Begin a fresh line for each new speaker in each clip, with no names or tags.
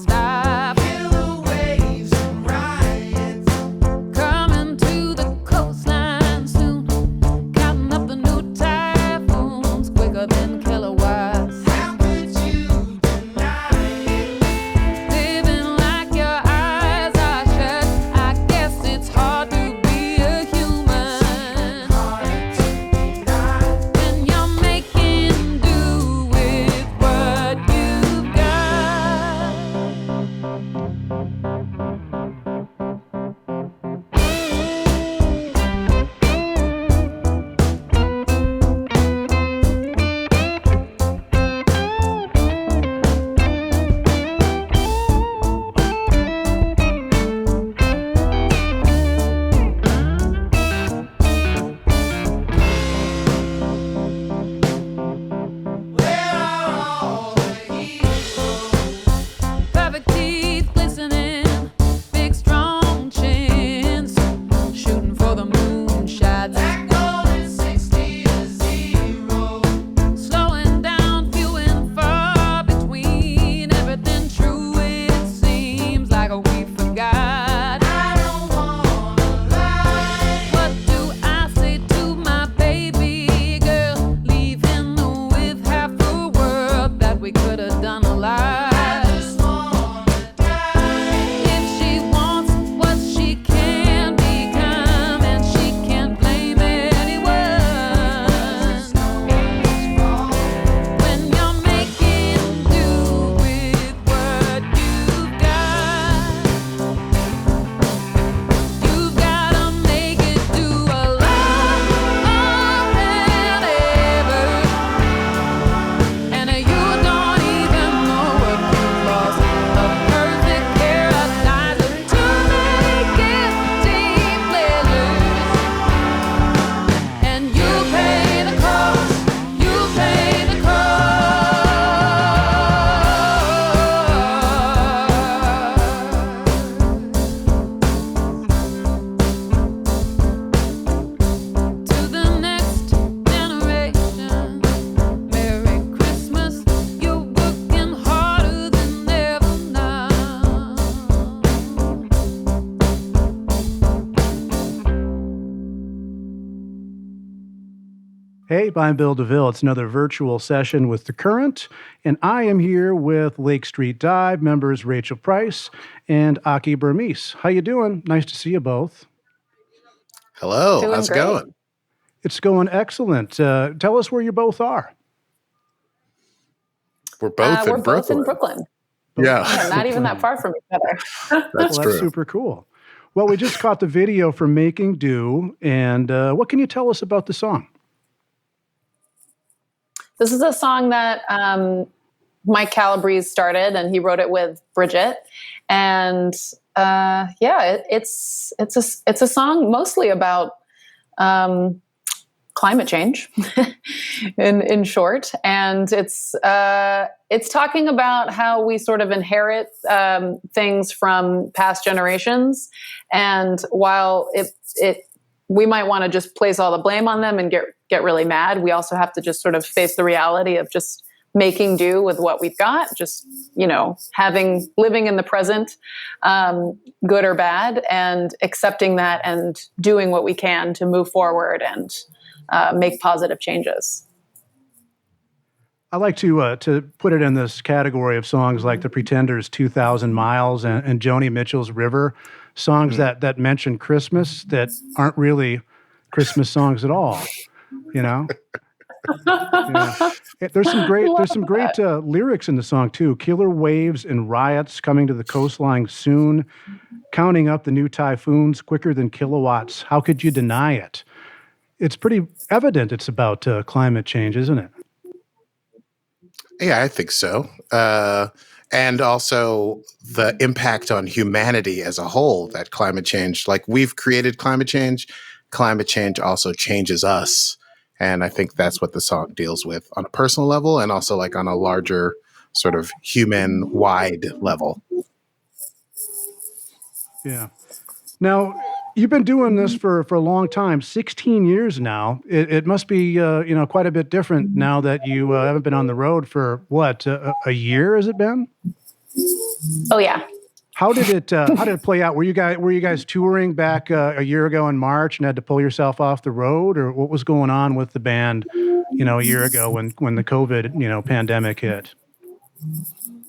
stop.
Killer waves and riots.
Coming to the coastline soon. Counting up the new typhoons quicker than kilowatts.
How could you deny it?
Living like your eyes are shut. I guess it's hard to be a human
Hard to deny.
when you're making do with what you've got.
Where are all the heroes?
Perfect teeth glistening, big strong chins, shooting for the moonshots.
That goal is 60 to 0.
Slowing down, few and far between. Everything true, it seems like we forgot.
I don't wanna lie.
What do I say to my baby girl? Leaving with half a world that we could have done a lot.
I just wanna die.
If she wants what she can become, and she can't blame anyone.
No one's wrong.
When you're making do with what you've got, you've gotta make it do a lot more than ever. And you don't even know what you've lost. A perfect paradise of too many guilty pleasures. And you pay the cost. You pay the cost. To the next generation, Merry Christmas. You're working harder than ever now.
Hey, I'm Bill DeVille. It's another virtual session with The Current, and I am here with Lake Street Dive members Rachael Price and Akie Bermiss. How you doing? Nice to see you both.
Hello,
Doing
how's it
great.
going?
It's going excellent. Tell us where you both are.
We're both
We're
in
both
Brooklyn.
in Brooklyn.
Yeah,
Yeah, not even that far from each other.
that's
Well, that's
true.
super cool. Well, we just caught the video from Making Do, and what can you tell us about the song?
This is a song that Mike Calabrese started, and he wrote it with Bridget. And it's a song mostly about climate change, in short. And it's talking about how we sort of inherit things from past generations, and while we might want to just place all the blame on them and get really mad, we also have to just sort of face the reality of just making do with what we've got, just, living in the present, good or bad, and accepting that and doing what we can to move forward and make positive changes.
I like to put it in this category of songs like The Pretenders' 2,000 Miles and Joni Mitchell's River, songs that mention Christmas that aren't really Christmas songs at all, Yeah. There's some great lyrics in the song too. Killer waves and riots coming to the coastline soon, counting up the new typhoons quicker than kilowatts. How could you deny it? It's pretty evident it's about climate change, isn't it?
Yeah, I think so. And also the impact on humanity as a whole that climate change, like we've created climate change also changes us. And I think that's what the song deals with on a personal level and also like on a larger sort of human-wide level.
Yeah. Now, you've been doing this for a long time, 16 years now. It must be, quite a bit different now that you haven't been on the road for, what, a year has it been?
Oh yeah.
How did it play out? Were you guys touring back a year ago in March and had to pull yourself off the road, or what was going on with the band, a year ago when the COVID, pandemic hit?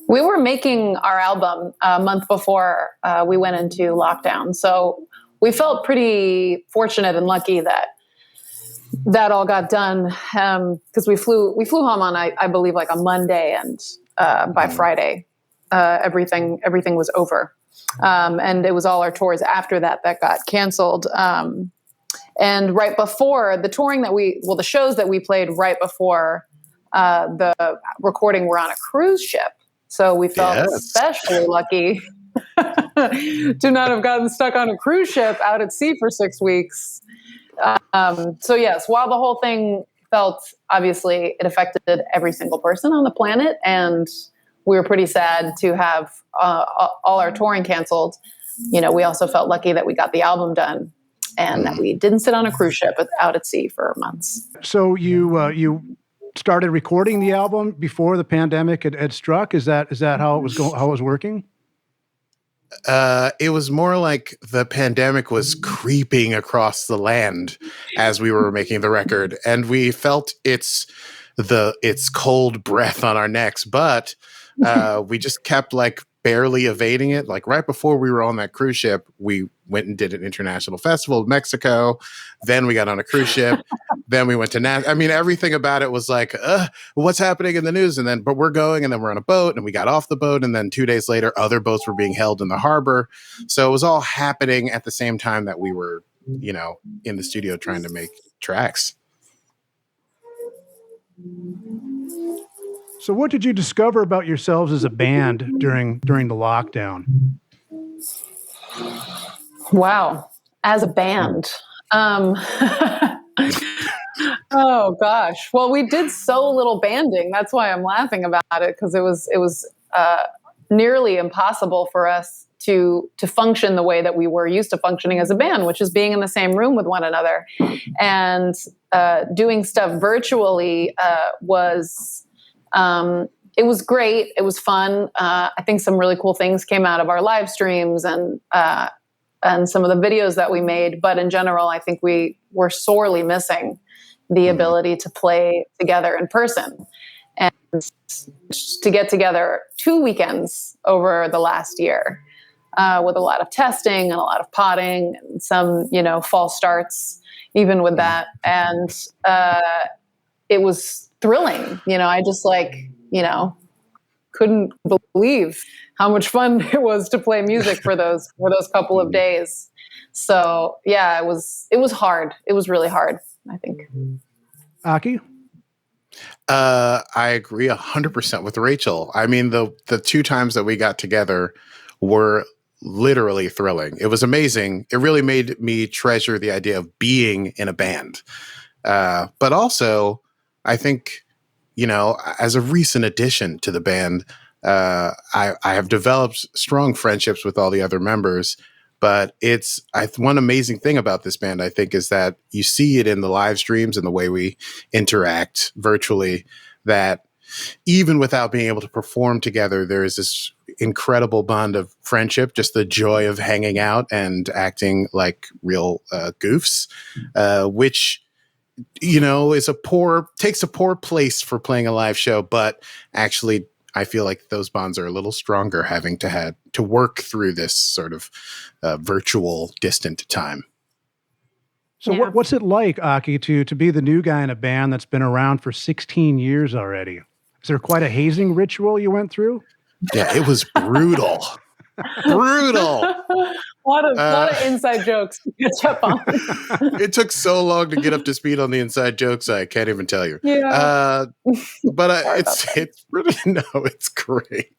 We were making our album a month before we went into lockdown. So we felt pretty fortunate and lucky that all got done, because we flew home on, I believe, like a Monday, and by Friday, everything was over. And it was all our tours after that got canceled. And right before the the shows that we played right before the recording were on a cruise ship. So we felt especially lucky to not have gotten stuck on a cruise ship out at sea for 6 weeks. So yes, while the whole thing felt, obviously, it affected every single person on the planet, and we were pretty sad to have all our touring canceled. We also felt lucky that we got the album done and that we didn't sit on a cruise ship out at sea for months.
So you started recording the album before the pandemic had struck? Is that how it was going? How it was working?
It was more like the pandemic was creeping across the land as we were making the record, and we felt its cold breath on our necks, but we just kept like barely evading it. Like right before we were on that cruise ship, we went and did an international festival in Mexico. Then we got on a cruise ship. Then we went to everything about it was like, what's happening in the news? But we're going, and then we're on a boat, and we got off the boat. And then 2 days later, other boats were being held in the harbor. So it was all happening at the same time that we were, in the studio trying to make tracks.
So what did you discover about yourselves as a band during the lockdown?
Wow. As a band. Oh gosh. Well, we did so little banding. That's why I'm laughing about it, because it was nearly impossible for us to function the way that we were used to functioning as a band, which is being in the same room with one another. And doing stuff virtually was it was great. It was fun. I think some really cool things came out of our live streams and some of the videos that we made. But in general, I think we were sorely missing the ability to play together in person. And to get together 2 weekends over the last year with a lot of testing and a lot of potting and some, false starts, even with that. And it was thrilling. I just couldn't believe how much fun it was to play music for those couple of days. So yeah, it was hard. It was really hard, I think.
Akie?
I agree 100% with Rachael. I mean, the 2 times that we got together were literally thrilling. It was amazing. It really made me treasure the idea of being in a band. But also, I think, as a recent addition to the band, I have developed strong friendships with all the other members. But one amazing thing about this band, I think, is that you see it in the live streams and the way we interact virtually, that even without being able to perform together, there is this incredible bond of friendship, just the joy of hanging out and acting like real goofs, which takes a poor place for playing a live show, but actually I feel like those bonds are a little stronger having to work through this sort of virtual distant time.
So
Yeah.
what's it like, Akie, to be the new guy in a band that's been around for 16 years already? Is there quite a hazing ritual you went through?
Yeah, it was brutal. Brutal.
A lot of inside jokes to catch up on.
It took so long to get up to speed on the inside jokes. I can't even tell you.
Yeah.
But it's really, no, it's great.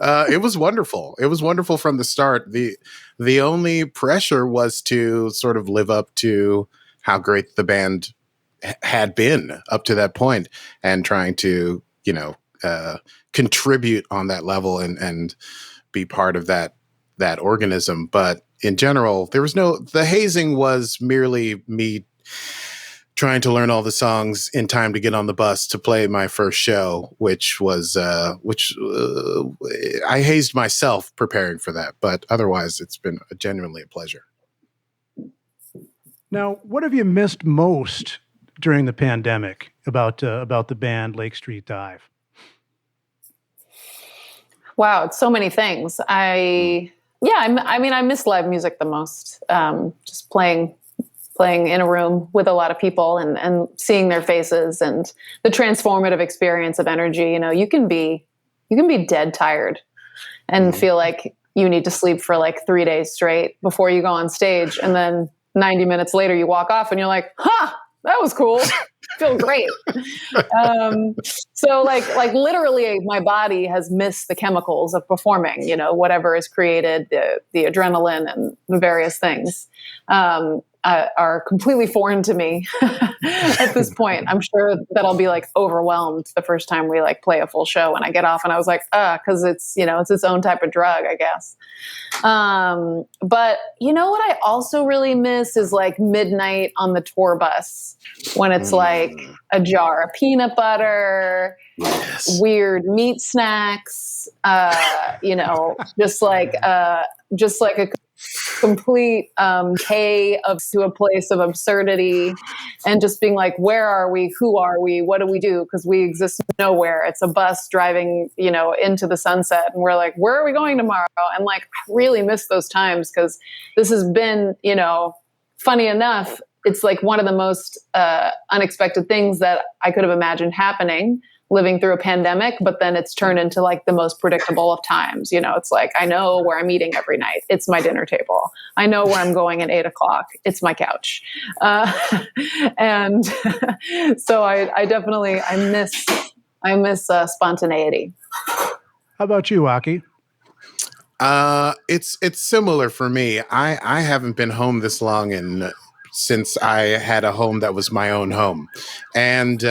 It was wonderful. It was wonderful from the start. The only pressure was to sort of live up to how great the band had been up to that point, and trying to, contribute on that level and be part of that organism. But in general, the hazing was merely me trying to learn all the songs in time to get on the bus to play my first show, which I hazed myself preparing for that. But otherwise, it's been genuinely a pleasure.
Now, what have you missed most during the pandemic about the band Lake Street Dive?
Wow, it's so many things. I miss live music the most. Just playing in a room with a lot of people and seeing their faces and the transformative experience of energy. You know, you can be dead tired and feel like you need to sleep for like 3 days straight before you go on stage. And then 90 minutes later you walk off and you're like, that was cool. Feel great. So like literally my body has missed the chemicals of performing, you know, whatever is created, the adrenaline and the various things, are completely foreign to me at this point. I'm sure that I'll be like overwhelmed the first time we like play a full show and I get off and I was like, cause it's, you know, it's its own type of drug, I guess. But you know what I also really miss is like midnight on the tour bus when it's like a jar of peanut butter, weird meat snacks, you know, just like a complete to a place of absurdity and just being like, where are we? Who are we? What do we do? Because we exist nowhere. It's a bus driving, you know, into the sunset. And we're like, where are we going tomorrow? And like, I really miss those times because this has been, you know, funny enough, it's like one of the most unexpected things that I could have imagined happening living through a pandemic, but then it's turned into like the most predictable of times. You know, it's like, I know where I'm eating every night. It's my dinner table. I know where I'm going at 8:00. It's my couch. And so I definitely, I miss spontaneity.
How about you, Akie?
It's similar for me. I haven't been home this long since I had a home that was my own home. And,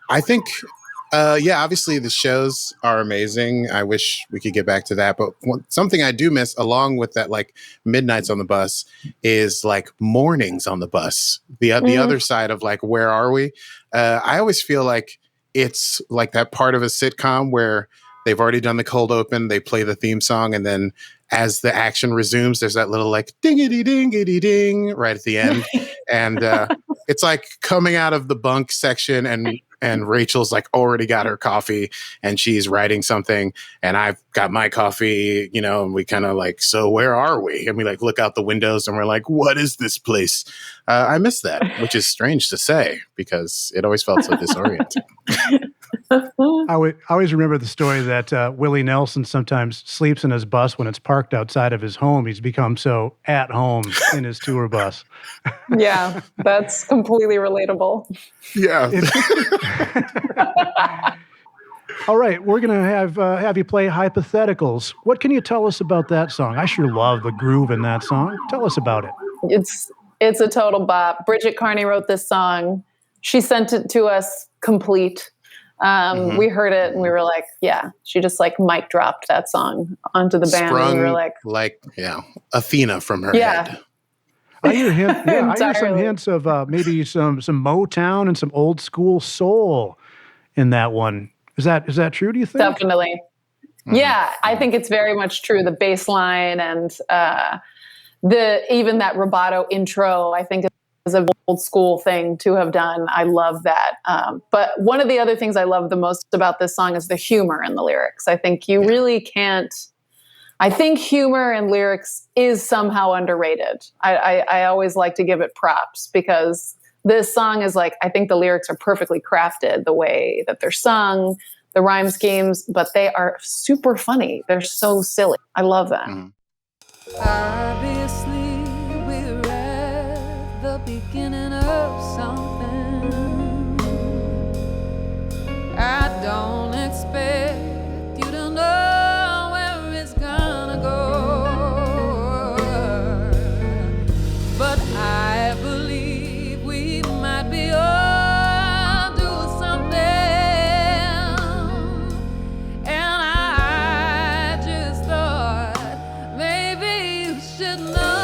I think, obviously the shows are amazing. I wish we could get back to that. But something I do miss along with that, like midnights on the bus, is like mornings on the bus. The other side of like, where are we? I always feel like it's like that part of a sitcom where they've already done the cold open, they play the theme song, and then as the action resumes, there's that little like dingity dingity ding right at the end. And it's like coming out of the bunk section and Rachel's like already got her coffee and she's writing something and I've got my coffee, you know, and we kind of like, so where are we? And we like look out the windows and we're like, what is this place? I miss that, which is strange to say because it always felt so disorienting.
I always remember the story that Willie Nelson sometimes sleeps in his bus when it's parked outside of his home. He's become so at home in his tour bus.
Yeah, that's completely relatable.
Yeah.
All right, we're going to have you play Hypotheticals. What can you tell us about that song? I sure love the groove in that song. Tell us about it.
It's a total bop. Bridget Carney wrote this song. She sent it to us complete. We heard it and we were like, yeah, she just like mic dropped that song onto the band.
Sprung
and we were like,
Athena from her head.
I hear some hints of maybe some Motown and some old school soul in that one. Is that true, do you think?
Definitely. Mm-hmm. Yeah, I think it's very much true. The bass line and even that rubato intro, I think is an old school thing to have done. I love that. But one of the other things I love the most about this song is the humor in the lyrics. I think you really can't. I think humor and lyrics is somehow underrated. I always like to give it props because this song is like, I think the lyrics are perfectly crafted, the way that they're sung, the rhyme schemes, but they are super funny. They're so silly. I love that.
Obviously, we're at the beginning of something. I don't expect you to know where it's gonna go, but I believe we might be all doing something, and I just thought maybe you should know.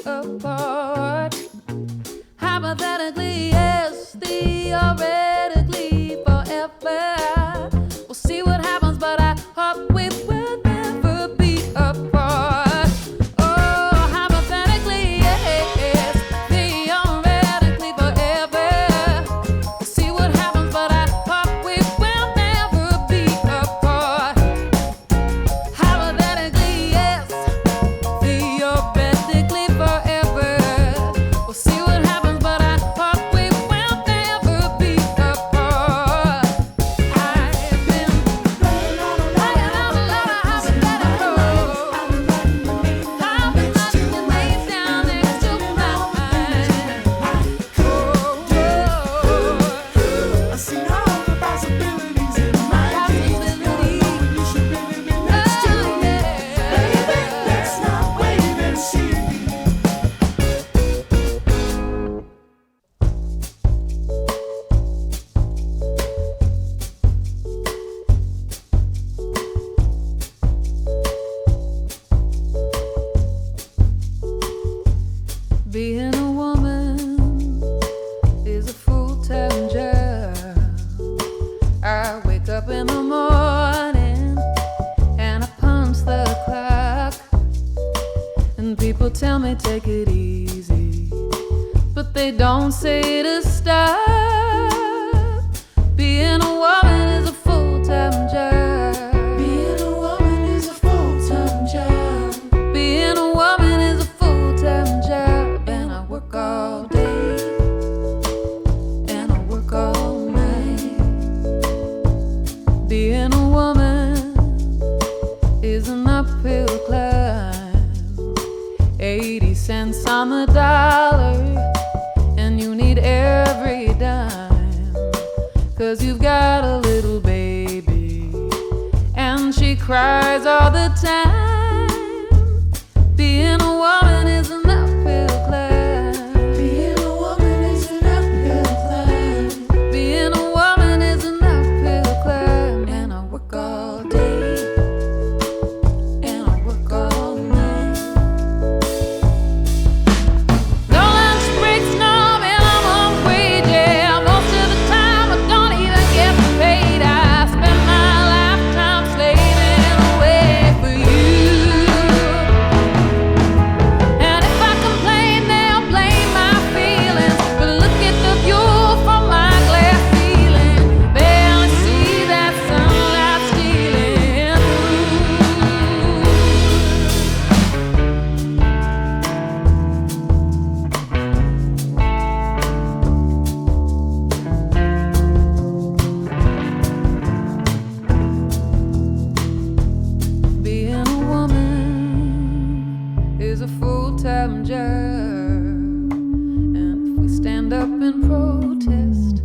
apart. Hypothetically, yes, theoretically, forever. We'll see what happens, but I hope we will never be apart. Oh, hypothetically, yes, theoretically, forever. We'll see what happens, but I hope we will never be apart. Hypothetically, yes, theoretically, forever. We'll see what happens, but I hope we will never be apart. I've been writing out a lot of hypotheticals. I've been writing your name down next to mine.
I see all the possibilities in my dreams. You're the one you should really be next to. Baby, let's not wait and see.
Being a woman is a full-time job. I wake up in the morning and I punch the clock. And people tell me take it easy, but they don't say to stop. Being a woman is a full-time job.
Being a woman is a full-time job.
Being a woman is a full-time job, and I work all day, and I work all night. Being a woman is an uphill climb, 80 cents on the dollar, and you need every dime, 'cause you've got a little baby, and she cries all the time. Being a woman is an uphill climb.
Being a woman is an uphill climb.
Being a woman is an uphill climb, and I work all day, and I work all night. No lunch breaks, no minimum wage, yeah. Most of the time I don't even get paid. I spend my lifetime slaving away for you. And if I complain, they'll blame my feelings. But look at the view from my glass ceiling. They only see that sunlight stealing through. Being a woman is a full-time job. And if we stand up and protest,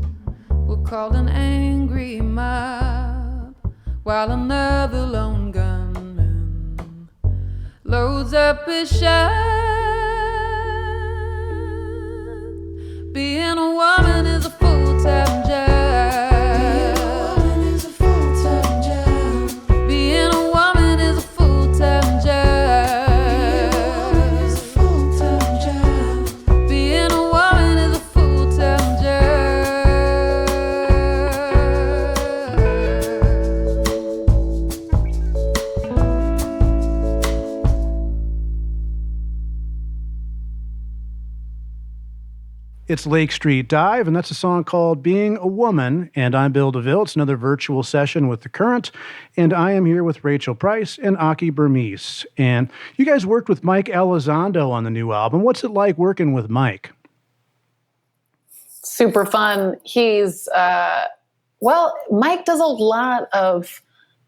we'll call an angry mob, while another lone gunman loads up his shot. Being a woman is a full-time job.
Being a woman is a full-time job.
Being a woman is a full-time job.
Is a full-time job.
Being a woman is a full-time job.
It's Lake Street Dive, and that's a song called Being a Woman. And I'm Bill DeVille. It's another virtual session with The Current. And I am here with Rachael Price and Akie Bermiss. And you guys worked with Mike Elizondo on the new album. What's it like working with Mike?
Super fun. He's Mike does a lot of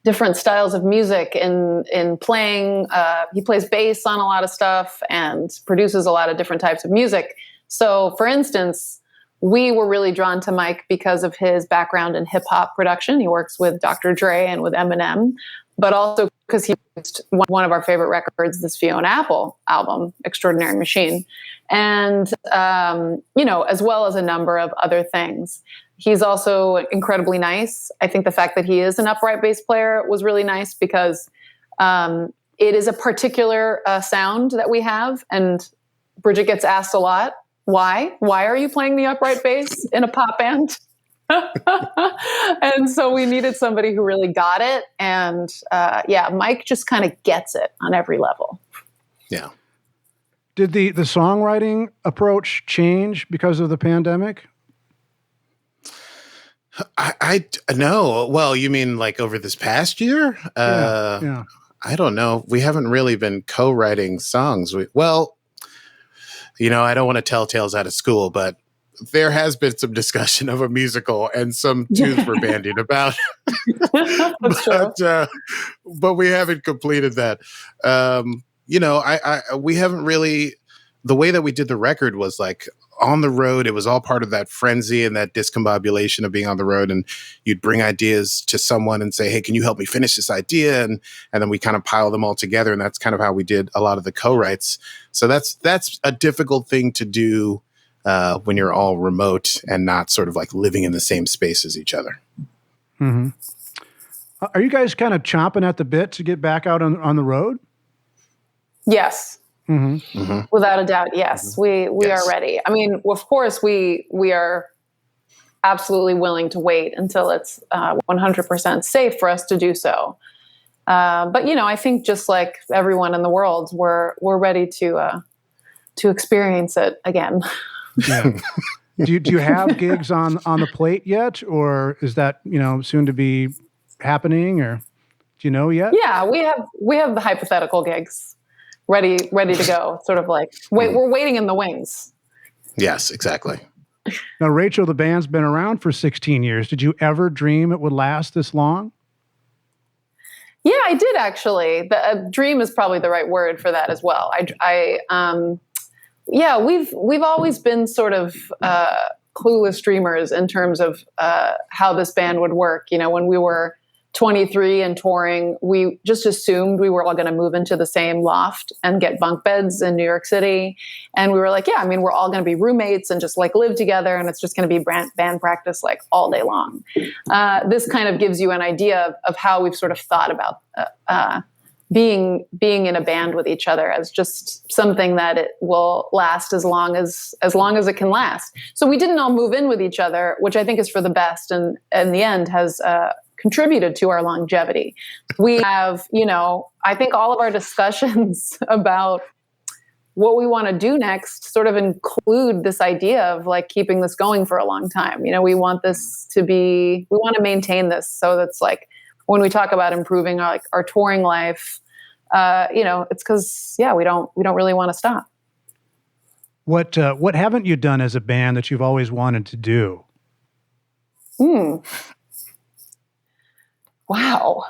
different styles of music in playing. He plays bass on a lot of stuff and produces a lot of different types of music. So, for instance, we were really drawn to Mike because of his background in hip hop production. He works with Dr. Dre and with Eminem, but also because he produced one of our favorite records, this Fiona Apple album, Extraordinary Machine. And, as well as a number of other things. He's also incredibly nice. I think the fact that he is an upright bass player was really nice because it is a particular sound that we have. And Bridget gets asked a lot, why are you playing the upright bass in a pop band? And so we needed somebody who really got it. And Mike just kind of gets it on every level.
Yeah.
Did the songwriting approach change because of the pandemic?
I no. Well, you mean like over this past year?
Yeah.
I don't know. We haven't really been co-writing songs. I don't want to tell tales out of school, but there has been some discussion of a musical and some tunes we're bandying about. But we haven't completed that. We haven't really. The way that we did the record was like on the road. It was all part of that frenzy and that discombobulation of being on the road. And you'd bring ideas to someone and say, hey, can you help me finish this idea? And then we kind of pile them all together. And that's kind of how we did a lot of the co-writes. So that's a difficult thing to do when you're all remote and not sort of like living in the same space as each other.
Mm-hmm. Are you guys kind of chomping at the bit to get back out on the road?
Yes.
Mm-hmm.
Mm-hmm.
Without a doubt, yes. We
Yes.
are ready. I mean, of course, we are absolutely willing to wait until it's 100% safe for us to do so. But I think just like everyone in the world, we're ready to experience it again.
Yeah. Do you have gigs on the plate yet, or is that soon to be happening, or do you know yet?
Yeah, we have the hypothetical gigs ready to go. Sort of like we're waiting in the wings.
Yes, exactly.
Now, Rachael, the band's been around for 16 years. Did you ever dream it would last this long?
Yeah, I did actually. The dream is probably the right word for that as well. We've always been sort of clueless dreamers in terms of how this band would work. When we were 23 and touring, we just assumed we were all going to move into the same loft and get bunk beds in New York City. And we were like, we're all going to be roommates and just like live together. And it's just going to be band practice like all day long. This kind of gives you an idea of how we've sort of thought about being in a band with each other as just something that it will last as long as it can last. So we didn't all move in with each other, which I think is for the best, and in the end has contributed to our longevity. We have, I think all of our discussions about what we want to do next sort of include this idea of like keeping this going for a long time. We want we want to maintain this. So that's like, when we talk about improving our touring life, it's because we don't really want to stop.
What haven't you done as a band that you've always wanted to do?
Wow.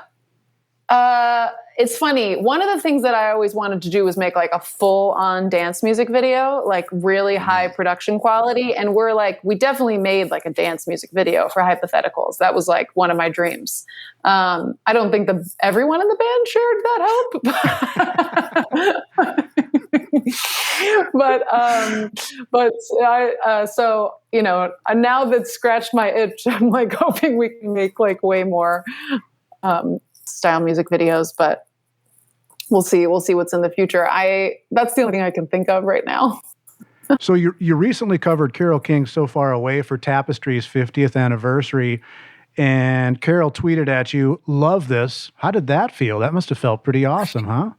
It's funny. One of the things that I always wanted to do was make like a full-on dance music video, like really high production quality. And we definitely made like a dance music video for Hypotheticals. That was like one of my dreams. I don't think everyone in the band shared that hope. Now that scratched my itch, I'm like hoping we can make like way more style music videos, but we'll see what's in the future. That's the only thing I can think of right now.
So you recently covered Carole King's So Far Away for Tapestry's 50th anniversary, and Carole tweeted at you, "Love this." How did that feel? That must have felt pretty awesome, huh?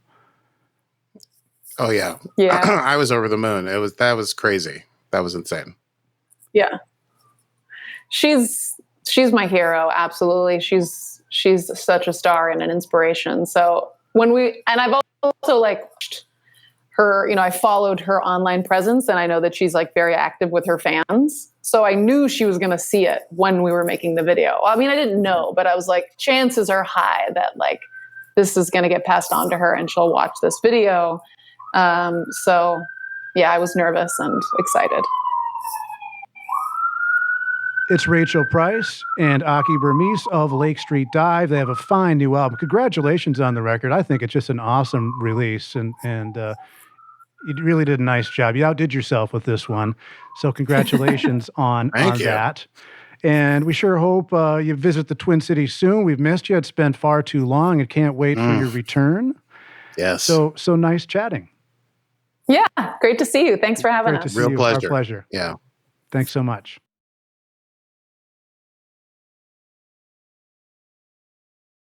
Oh yeah.
Yeah.
I was over the moon. That was crazy. That was insane.
Yeah. She's my hero. Absolutely. She's such a star and an inspiration. So I've also watched her, I followed her online presence, and I know that she's like very active with her fans. So I knew she was going to see it when we were making the video. I mean, I didn't know, but I was like, chances are high that like this is going to get passed on to her and she'll watch this video. So yeah, I was nervous and excited.
It's Rachael Price and Akie Bermiss of Lake Street Dive. They have a fine new album. Congratulations on the record. I think it's just an awesome release, and you really did a nice job. You outdid yourself with this one. So congratulations on
Thank you.
that. And we sure hope you visit the Twin Cities soon. We've missed you. It's been far too long and can't wait for your return.
Yes.
So nice chatting.
Yeah, great to see you. Thanks for having
Great to
us.
see
Real
you.
pleasure.
Our pleasure.
Yeah.
Thanks so much.